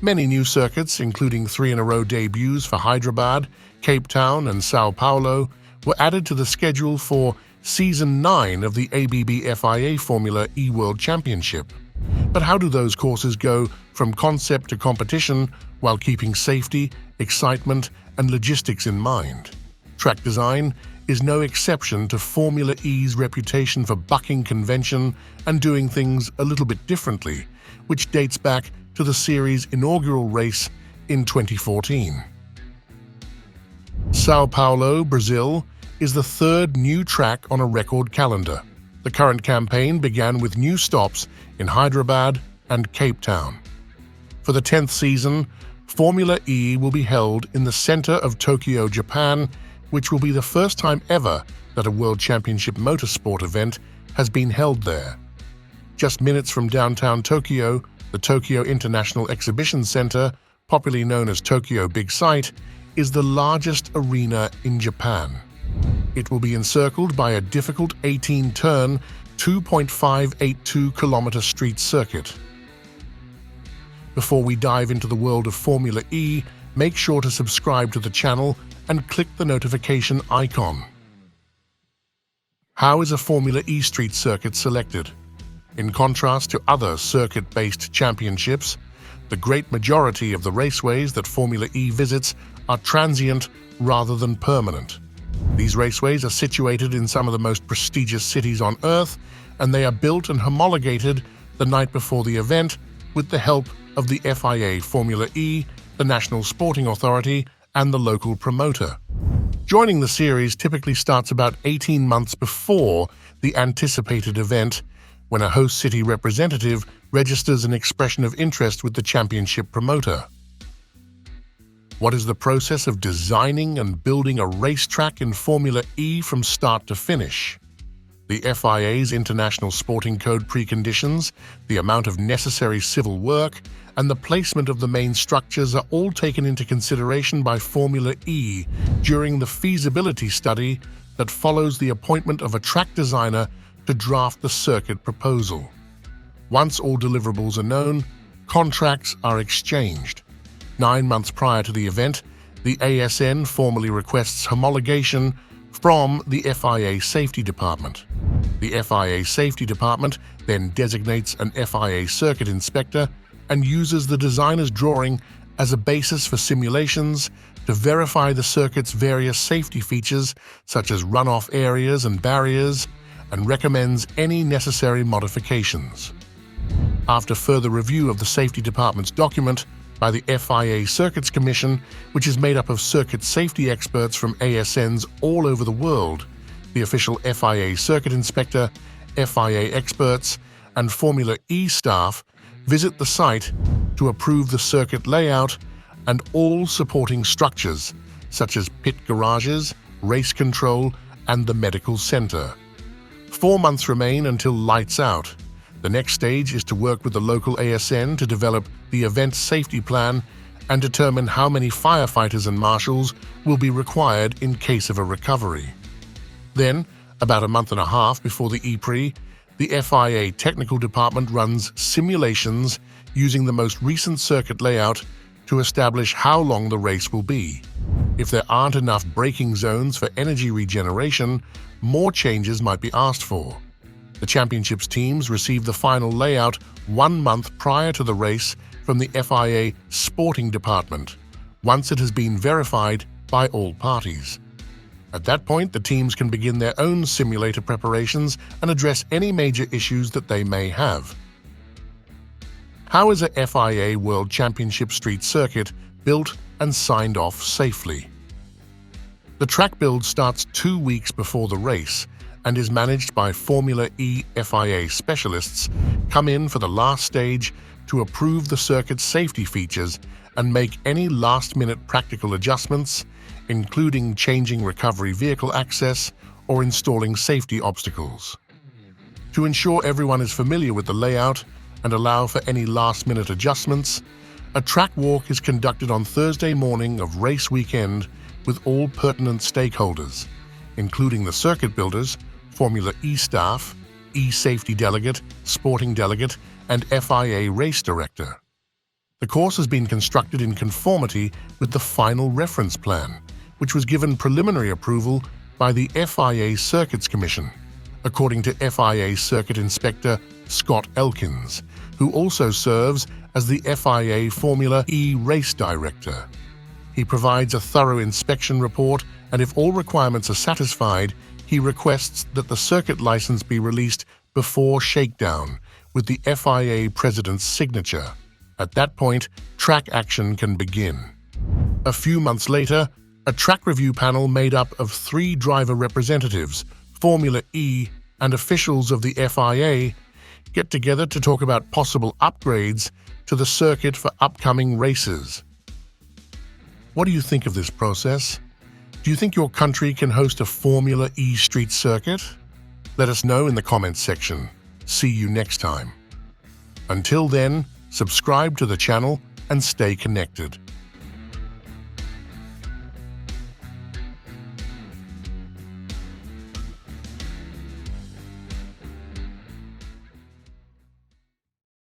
Many new circuits, including 3-in-a-row debuts for Hyderabad, Cape Town, and Sao Paulo, were added to the schedule for Season 9 of the ABB FIA Formula E World Championship. But how do those courses go from concept to competition while keeping safety, excitement, and logistics in mind? Track design is no exception to Formula E's reputation for bucking convention and doing things a little bit differently, which dates back to the series' inaugural race in 2014. Sao Paulo, Brazil, is the third new track on a record calendar. The current campaign began with new stops in Hyderabad and Cape Town. For the 10th season, Formula E will be held in the center of Tokyo, Japan, which will be the first time ever that a World Championship motorsport event has been held there. Just minutes from downtown Tokyo, the Tokyo International Exhibition Center, popularly known as Tokyo Big Sight, is the largest arena in Japan. It will be encircled by a difficult 18-turn, 2.582-kilometer street circuit. Before we dive into the world of Formula E, make sure to subscribe to the channel and click the notification icon. How is a Formula E street circuit selected? In contrast to other circuit-based championships, the great majority of the raceways that Formula E visits are transient rather than permanent. These raceways are situated in some of the most prestigious cities on Earth, and they are built and homologated the night before the event with the help of the FIA Formula E, the National Sporting Authority, and the local promoter. Joining the series typically starts about 18 months before the anticipated event, when a host city representative registers an expression of interest with the championship promoter. What is the process of designing and building a racetrack in Formula E from start to finish? The FIA's International Sporting Code preconditions, the amount of necessary civil work, and the placement of the main structures are all taken into consideration by Formula E during the feasibility study that follows the appointment of a track designer to draft the circuit proposal. Once all deliverables are known, contracts are exchanged. 9 months prior to the event, the ASN formally requests homologation from the FIA Safety Department. The FIA Safety Department then designates an FIA circuit inspector and uses the designer's drawing as a basis for simulations to verify the circuit's various safety features such as runoff areas and barriers, and recommends any necessary modifications. After further review of the Safety Department's document by the FIA Circuits Commission, which is made up of circuit safety experts from ASNs all over the world, the official FIA circuit inspector, FIA experts, and Formula E staff visit the site to approve the circuit layout and all supporting structures, such as pit garages, race control, and the medical center. 4 months remain until lights out. The next stage is to work with the local ASN to develop the event safety plan and determine how many firefighters and marshals will be required in case of a recovery. Then, about a month and a half before the E-Prix, the FIA Technical Department runs simulations using the most recent circuit layout to establish how long the race will be. If there aren't enough braking zones for energy regeneration, more changes might be asked for. The championship's teams receive the final layout 1 month prior to the race from the FIA Sporting Department, once it has been verified by all parties. At that point, the teams can begin their own simulator preparations and address any major issues that they may have. How is a FIA World Championship street circuit built and signed off safely? The track build starts 2 weeks before the race and is managed by Formula E FIA specialists come in for the last stage to approve the circuit's safety features and make any last-minute practical adjustments, including changing recovery vehicle access or installing safety obstacles. To ensure everyone is familiar with the layout and allow for any last-minute adjustments, a track walk is conducted on Thursday morning of race weekend with all pertinent stakeholders, including the circuit builders, Formula E staff, E-Safety Delegate, Sporting Delegate, and FIA Race Director. The course has been constructed in conformity with the final reference plan, which was given preliminary approval by the FIA Circuits Commission, according to FIA Circuit Inspector Scott Elkins, who also serves as the FIA Formula E Race Director. He provides a thorough inspection report, and if all requirements are satisfied, he requests that the circuit license be released before shakedown with the FIA President's signature. At that point, track action can begin. A few months later, a track review panel made up of 3 driver representatives, Formula E, and officials of the FIA get together to talk about possible upgrades to the circuit for upcoming races. What do you think of this process? Do you think your country can host a Formula E street circuit? Let us know in the comments section. See you next time. Until then, subscribe to the channel and stay connected.